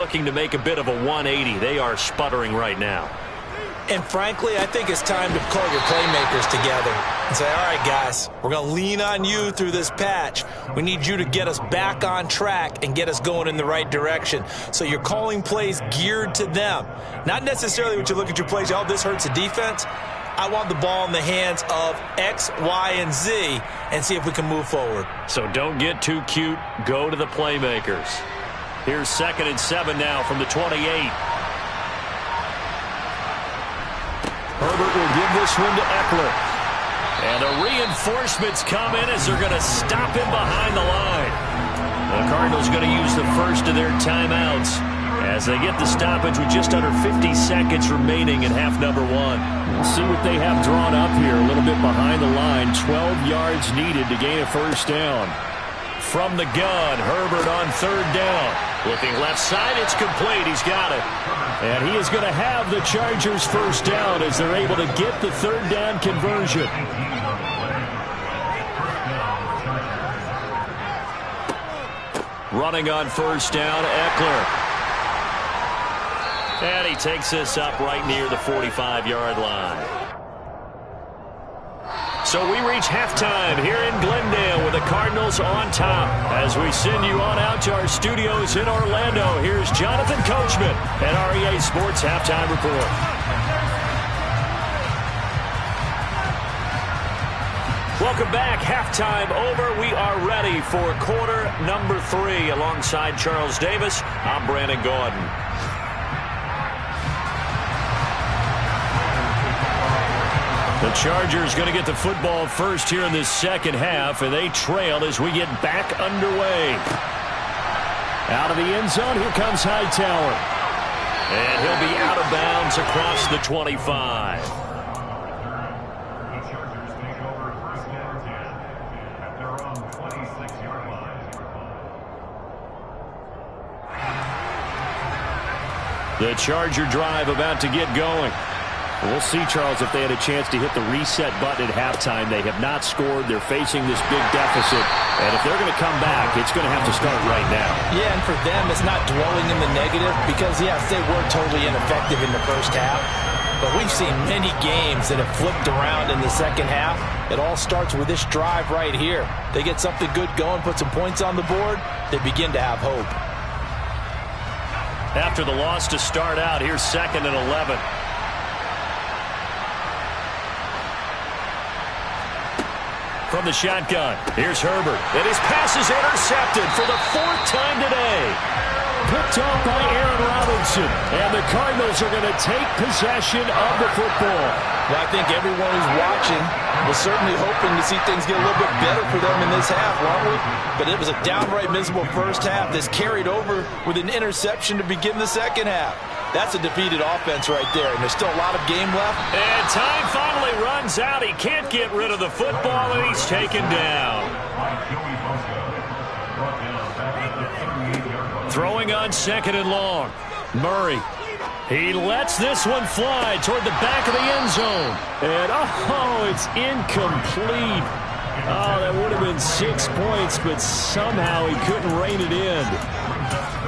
Looking to make a bit of a 180. They are sputtering right now. And frankly, I think it's time to call your playmakers together and say, all right, guys, we're going to lean on you through this patch. We need you to get us back on track and get us going in the right direction. So you're calling plays geared to them. Not necessarily when you look at your plays, oh, this hurts the defense. I want the ball in the hands of X, Y, and Z and see if we can move forward. So don't get too cute. Go to the playmakers. Here's 2nd and 7 now from the 28. Herbert will give this one to Eckler. And the reinforcements come in as they're going to stop him behind the line. The Cardinals going to use the first of their timeouts as they get the stoppage with just under 50 seconds remaining in half number 1. We'll see what they have drawn up here. A little bit behind the line. 12 yards needed to gain a first down. From the gun, Herbert on 3rd down. Looking left side, it's complete. He's got it. And he is going to have the Chargers first down as they're able to get the 3rd down conversion. Running on 1st down, Eckler. And he takes this up right near the 45-yard line. So we reach halftime here in Glendale with the Cardinals on top. As we send you on out to our studios in Orlando, here's Jonathan Coachman at REA Sports Halftime Report. Welcome back. Halftime over. We are ready for quarter number 3. Alongside Charles Davis, I'm Brandon Gordon. The Chargers going to get the football first here in this second half, and they trail as we get back underway. Out of the end zone, here comes Hightower. And he'll be out of bounds across the 25. The Charger drive about to get going. We'll see, Charles, if they had a chance to hit the reset button at halftime. They have not scored. They're facing this big deficit. And if they're going to come back, it's going to have to start right now. Yeah, and for them, it's not dwelling in the negative because, yes, they were totally ineffective in the first half. But we've seen many games that have flipped around in the second half. It all starts with this drive right here. They get something good going, put some points on the board, they begin to have hope. After the loss to start out, here's 2nd and 11. From the shotgun, here's Herbert. And his pass is intercepted for the 4th time today. Picked off by Aaron Robinson. And the Cardinals are going to take possession of the football. Well, I think everyone who's watching was certainly hoping to see things get a little bit better for them in this half, weren't we? But it was a downright miserable first half that's carried over with an interception to begin the second half. That's a defeated offense right there, and there's still a lot of game left. And time finally runs out. He can't get rid of the football, and he's taken down. Throwing on 2nd and long. Murray. He lets this one fly toward the back of the end zone. And, oh, it's incomplete. Oh, that would have been 6 points, but somehow he couldn't rein it in.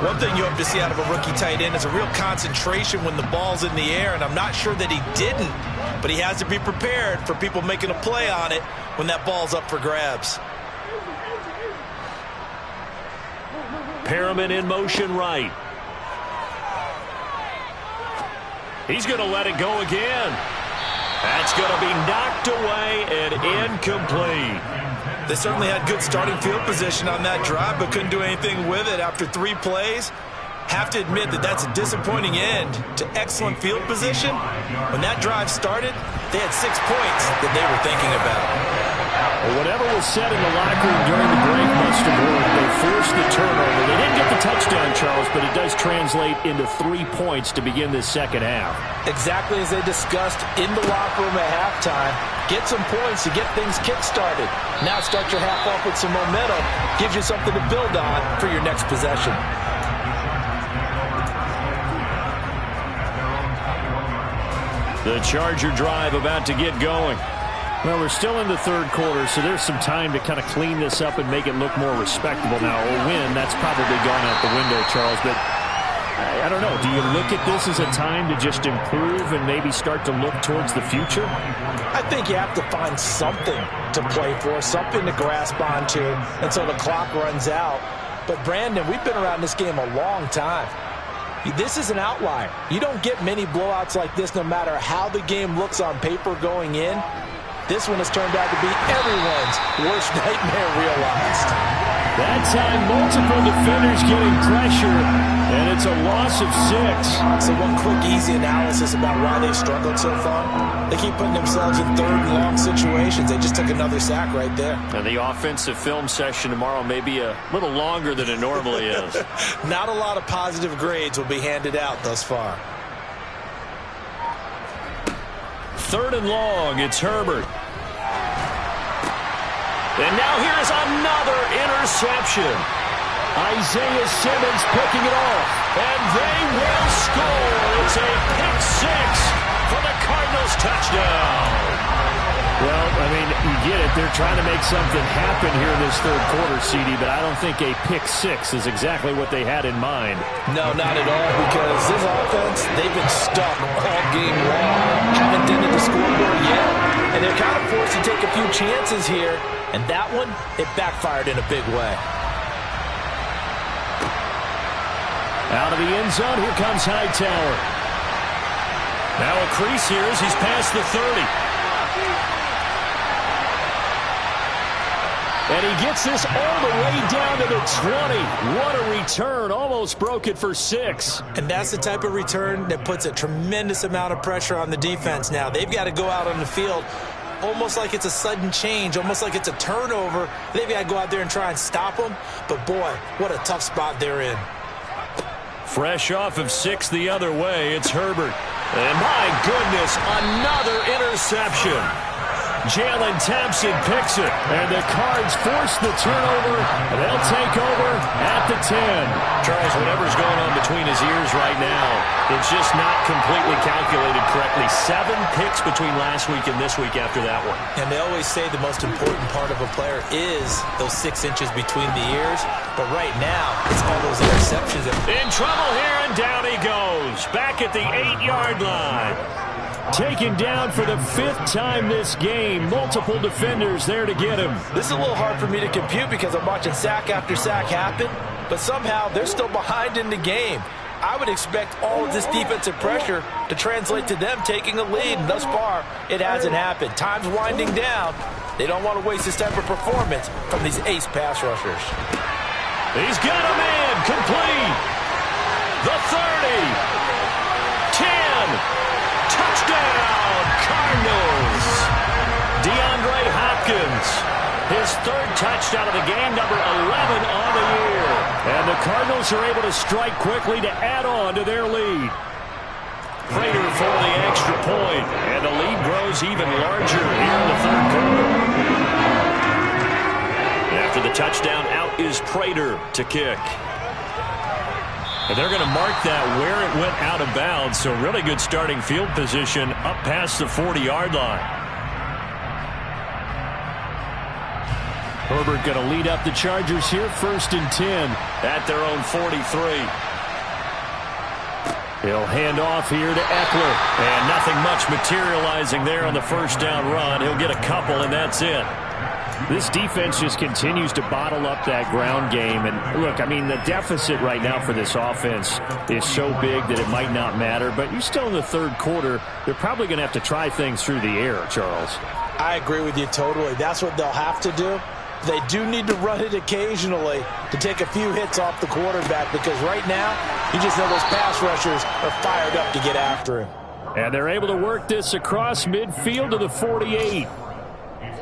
One thing you hope to see out of a rookie tight end is a real concentration when the ball's in the air, and I'm not sure that he didn't, but he has to be prepared for people making a play on it when that ball's up for grabs. Perriman in motion right. He's going to let it go again. That's going to be knocked away and incomplete. They certainly had good starting field position on that drive, but couldn't do anything with it after 3 plays. Have to admit that that's a disappointing end to excellent field position. When that drive started, they had 6 points that they were thinking about. Well, whatever was said in the locker room during the break must have worked. They forced the turnover. They didn't get the touchdown, Charles, but it does translate into 3 points to begin this second half. Exactly as they discussed in the locker room at halftime. Get some points to get things kick-started. Now start your half off with some momentum. Gives you something to build on for your next possession. The Charger drive about to get going. Well, we're still in the third quarter, so there's some time to kind of clean this up and make it look more respectable now. A win, that's probably gone out the window, Charles, but don't know. Do you look at this as a time to just improve and maybe start to look towards the future? I think you have to find something to play for, something to grasp onto until the clock runs out. But, Brandon, we've been around this game a long time. This is an outlier. You don't get many blowouts like this no matter how the game looks on paper going in. This one has turned out to be everyone's worst nightmare realized. That time, multiple defenders getting pressure, and it's a loss of 6. So one quick, easy analysis about why they've struggled so far. They keep putting themselves in third and long situations. They just took another sack right there. And the offensive film session tomorrow may be a little longer than it normally is. Not a lot of positive grades will be handed out thus far. 3rd and long, it's Herbert. And now here's another interception. Isaiah Simmons picking it off. And they will score. It's a pick 6 for the Cardinals touchdown. Well, I mean, you get it. They're trying to make something happen here in this third quarter, CD, but I don't think a pick 6 is exactly what they had in mind. No, not at all, because this offense, they've been stuck all game long. Haven't dented the scoreboard yet, and they're kind of forced to take a few chances here, and that one, it backfired in a big way. Out of the end zone, here comes Hightower. Now a crease here as he's past the 30. And he gets this all the way down to the 20. What a return. Almost broke it for 6. And that's the type of return that puts a tremendous amount of pressure on the defense now. They've got to go out on the field almost like it's a sudden change, almost like it's a turnover. They've got to go out there and try and stop them. But, boy, what a tough spot they're in. Fresh off of 6 the other way, it's Herbert. And my goodness, another interception. Jalen Thompson picks it, and the Cards force the turnover. They'll take over at the 10. Charles, whatever's going on between his ears right now, it's just not completely calculated correctly. 7 picks between last week and this week after that one. And they always say the most important part of a player is those 6 inches between the ears. But right now, it's all those interceptions. In trouble here, and down he goes. Back at the 8-yard line. Taken down for the 5th time this game. Multiple defenders there to get him. This is a little hard for me to compute because I'm watching sack after sack happen, but somehow they're still behind in the game. I would expect all of this defensive pressure to translate to them taking a lead, and thus far, it hasn't happened. Time's winding down. They don't want to waste this type of performance from these ace pass rushers. He's got a man complete. The 30. 10. Touchdown, Cardinals. DeAndre Hopkins, his 3rd touchdown of the game, number 11 on the year. And the Cardinals are able to strike quickly to add on to their lead. Prater for the extra point, and the lead grows even larger here in the 3rd quarter. After the touchdown, out is Prater to kick. And they're going to mark that where it went out of bounds, so really good starting field position up past the 40-yard line. Herbert going to lead up the Chargers here, 1st and 10. At their own 43. He'll hand off here to Eckler. And nothing much materializing there on the 1st down run. He'll get a couple, and that's it. This defense just continues to bottle up that ground game. And, look, I mean, the deficit right now for this offense is so big that it might not matter. But you're still in the 3rd quarter. They're probably going to have to try things through the air, Charles. I agree with you totally. That's what they'll have to do. They do need to run it occasionally to take a few hits off the quarterback, because right now, you just know those pass rushers are fired up to get after him. And they're able to work this across midfield to the 48.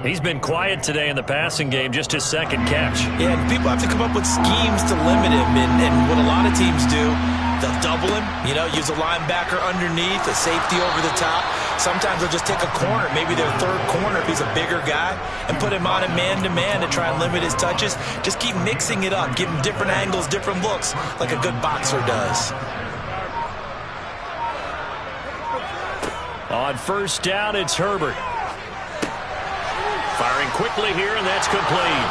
He's been quiet today in the passing game, just his 2nd catch. Yeah, and people have to come up with schemes to limit him, and what a lot of teams do, they'll double him, use a linebacker underneath, a safety over the top. Sometimes they'll just take a corner, maybe their 3rd corner if he's a bigger guy, and put him on a man-to-man to try and limit his touches. Just keep mixing it up, give him different angles, different looks, like a good boxer does. On 1st down, it's Herbert. Firing quickly here, and that's complete.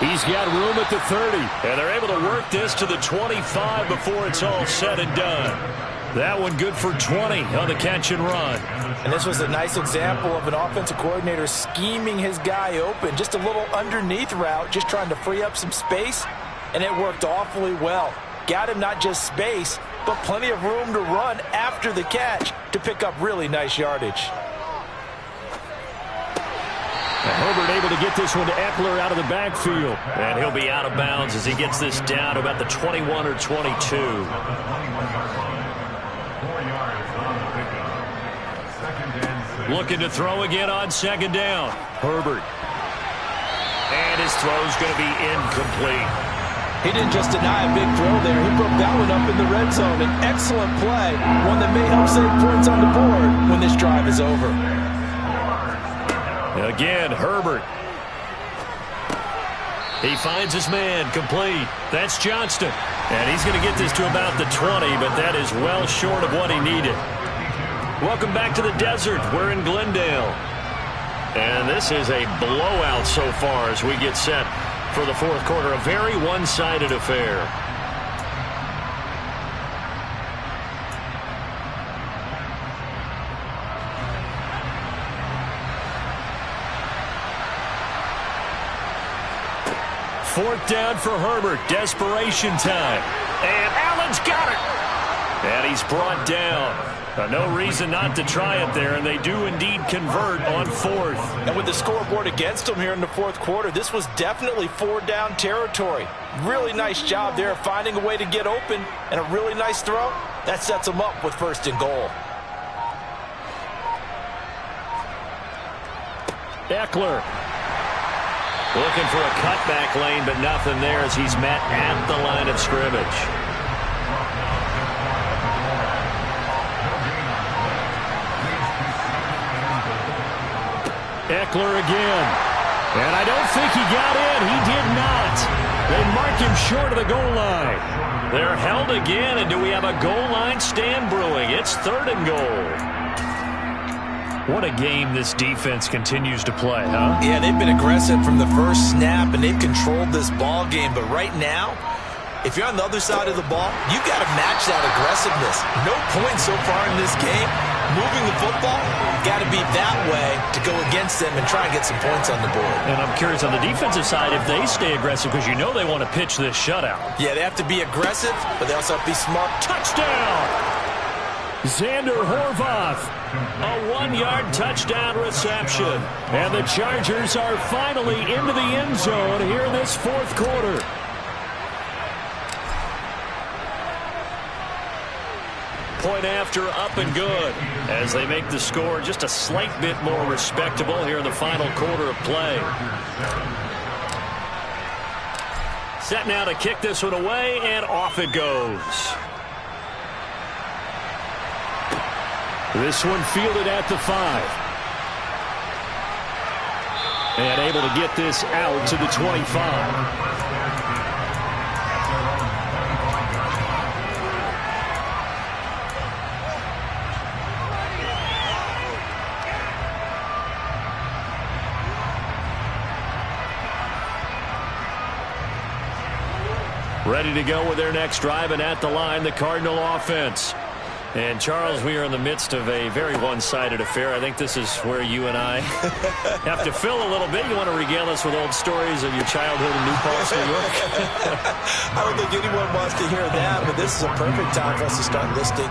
He's got room at the 30. And they're able to work this to the 25 before it's all said and done. That one good for 20 on the catch and run. And this was a nice example of an offensive coordinator scheming his guy open. Just a little underneath route, just trying to free up some space, and it worked awfully well. Got him not just space, but plenty of room to run after the catch to pick up really nice yardage. Herbert able to get this one to Eckler out of the backfield. And he'll be out of bounds as he gets this down to about the 21 or 22. Looking to throw again on second down. Herbert. And his throw's going to be incomplete. He didn't just deny a big throw there. He broke that one up in the red zone. An excellent play, one that may help save points on the board when this drive is over. Again, Herbert. He finds his man, complete. That's Johnston. And he's going to get this to about the 20, but that is well short of what he needed. Welcome back to the desert. We're in Glendale. And this is a blowout so far as we get set for the fourth quarter. A very one-sided affair. Fourth down for Herbert. Desperation time. And Allen's got it. And he's brought down. No reason not to try it there, and they do indeed convert on fourth. And with the scoreboard against them here in the fourth quarter, this was definitely four-down territory. Really nice job there of finding a way to get open, and a really nice throw. That sets them up with first and goal. Eckler. Looking for a cutback lane, but nothing there as he's met at the line of scrimmage. Eckler again. And I don't think he got in. He did not. They mark him short of the goal line. They're held again, and do we have a goal line stand brewing? It's third and goal. What a game this defense continues to play, huh? Yeah, they've been aggressive from the first snap, and they've controlled this ball game. But right now, if you're on the other side of the ball, you've got to match that aggressiveness. No points so far in this game. Moving the football, got to be that way to go against them and try and get some points on the board. And I'm curious on the defensive side if they stay aggressive, because you know they want to pitch this shutout. Yeah, they have to be aggressive, but they also have to be smart. Touchdown! Xander Horvath. A 1-yard touchdown reception. And the Chargers are finally into the end zone here in this fourth quarter. Point after, up and good, as they make the score just a slight bit more respectable here in the final quarter of play. Set now to kick this one away, and off it goes. This one fielded at the 5. And able to get this out to the 25. Ready to go with their next drive, and at the line, the Cardinal offense. And, Charles, we are in the midst of a very one-sided affair. I think this is where you and I have to fill a little bit. You want to regale us with old stories of your childhood in New Paltz, New York? I don't think anyone wants to hear that, but this is a perfect time for us to start listing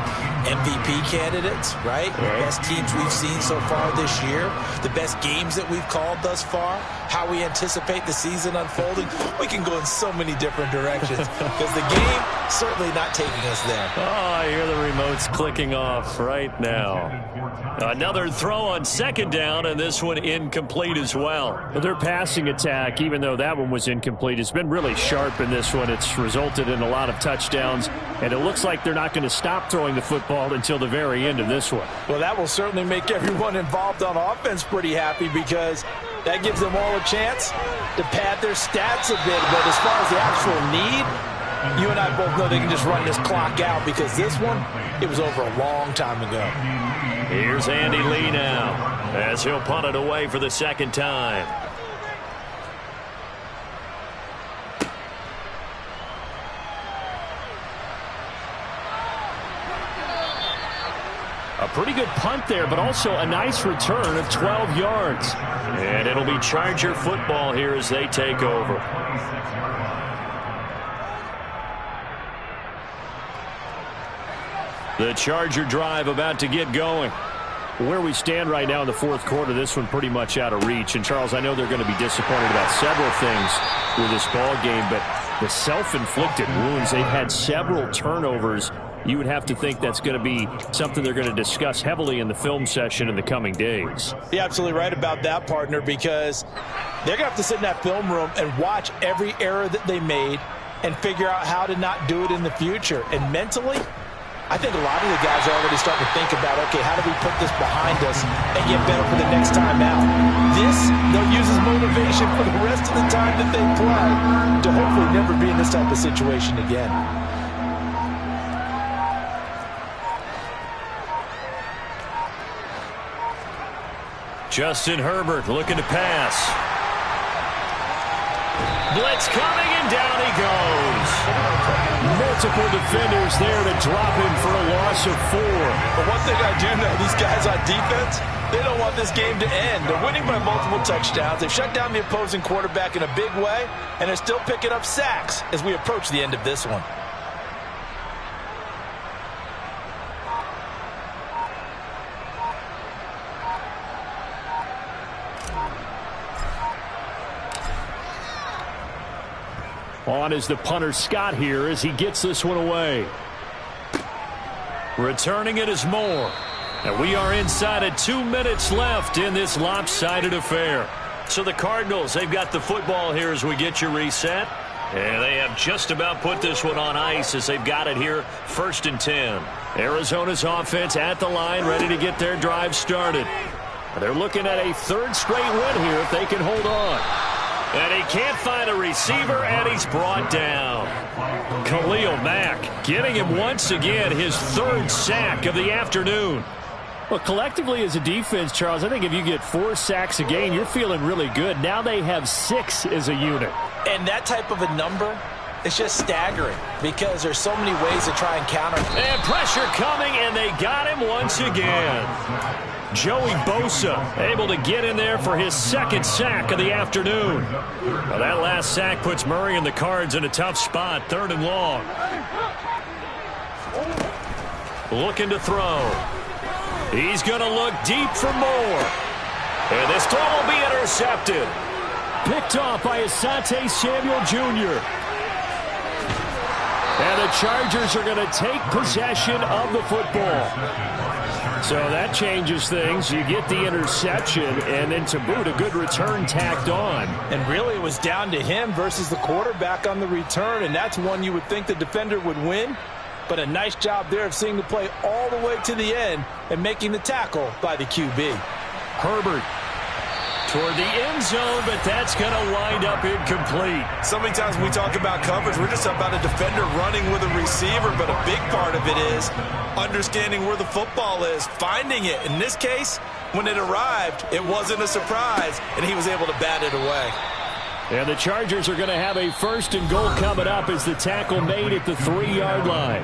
MVP candidates, right? The best teams we've seen so far this year, the best games that we've called thus far, how we anticipate the season unfolding. We can go in so many different directions because the game certainly not taking us there. Oh, I hear the remotes clicking off right now. Another throw on second down, and this one incomplete as well. Their passing attack, even though that one was incomplete, has been really sharp in this one. It's resulted in a lot of touchdowns, and it looks like they're not going to stop throwing the football until the very end of this one. Well, that will certainly make everyone involved on offense pretty happy because that gives them all a chance to pad their stats a bit. But as far as the actual need, you and I both know they can just run this clock out because this one, it was over a long time ago. Here's Andy Lee now as he'll punt it away for the second time. A pretty good punt there, but also a nice return of 12 yards. And it'll be Charger football here as they take over. The Charger drive about to get going. Where we stand right now in the fourth quarter, this one pretty much out of reach. And, Charles, I know they're going to be disappointed about several things with this ball game, but the self-inflicted wounds, they've had several turnovers. You would have to think that's going to be something they're going to discuss heavily in the film session in the coming days. You're absolutely right about that, partner, because they're going to have to sit in that film room and watch every error that they made and figure out how to not do it in the future. And mentally, I think a lot of the guys are already starting to think about, okay, how do we put this behind us and get better for the next time out? This, they'll use as motivation for the rest of the time that they play to hopefully never be in this type of situation again. Justin Herbert looking to pass. Blitz coming, and down he goes. Multiple defenders there to drop him for a loss of 4. But one thing I do know, these guys on defense, they don't want this game to end. They're winning by multiple touchdowns. They've shut down the opposing quarterback in a big way, and they're still picking up sacks as we approach the end of this one. On is the punter Scott here as he gets this one away. Returning it is Moore. And we are inside of 2 minutes left in this lopsided affair. So the Cardinals, they've got the football here as we get you reset. And they have just about put this one on ice as they've got it here, 1st and 10. Arizona's offense at the line, ready to get their drive started. They're looking at a 3rd straight win here if they can hold on. And he can't find a receiver, and he's brought down. Khalil Mack getting him once again, his 3rd sack of the afternoon. Well, collectively as a defense, Charles, I think if you get 4 sacks a game, you're feeling really good. Now they have 6 as a unit. And that type of a number, it's just staggering because there's so many ways to try and counter. And pressure coming, and they got him once again. Joey Bosa able to get in there for his 2nd sack of the afternoon. Well, that last sack puts Murray and the Cards in a tough spot, 3rd and long. Looking to throw. He's going to look deep for Moore. And this throw will be intercepted. Picked off by Asante Samuel Jr. And the Chargers are going to take possession of the football. So that changes things. You get the interception, and then to boot, a good return tacked on. And really it was down to him versus the quarterback on the return, and that's one you would think the defender would win. But a nice job there of seeing the play all the way to the end and making the tackle by the QB. Herbert toward the end zone, but that's going to wind up incomplete. So many times when we talk about coverage, we're just about a defender running with a receiver, but a big part of it is understanding where the football is, finding it. In this case, when it arrived, it wasn't a surprise, and he was able to bat it away. And the Chargers are going to have a 1st and goal coming up as the tackle made at the 3-yard line.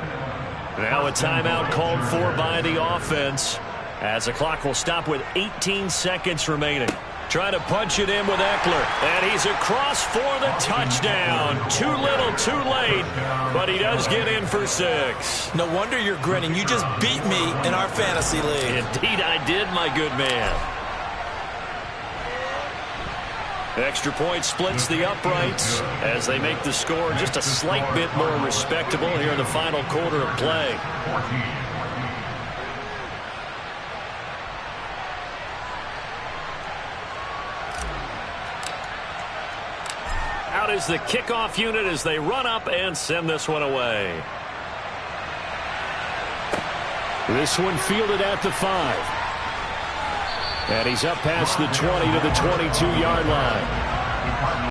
Now a timeout called for by the offense as the clock will stop with 18 seconds remaining. Trying to punch it in with Eckler, and he's across for the touchdown. Too little, too late, but he does get in for 6. No wonder you're grinning. You just beat me in our fantasy league. Indeed I did, my good man. Extra point splits the uprights as they make the score just a slight bit more respectable here in the final quarter of play. Out is the kickoff unit as they run up and send this one away. This one fielded at the 5. And he's up past the 20 to the 22-yard line.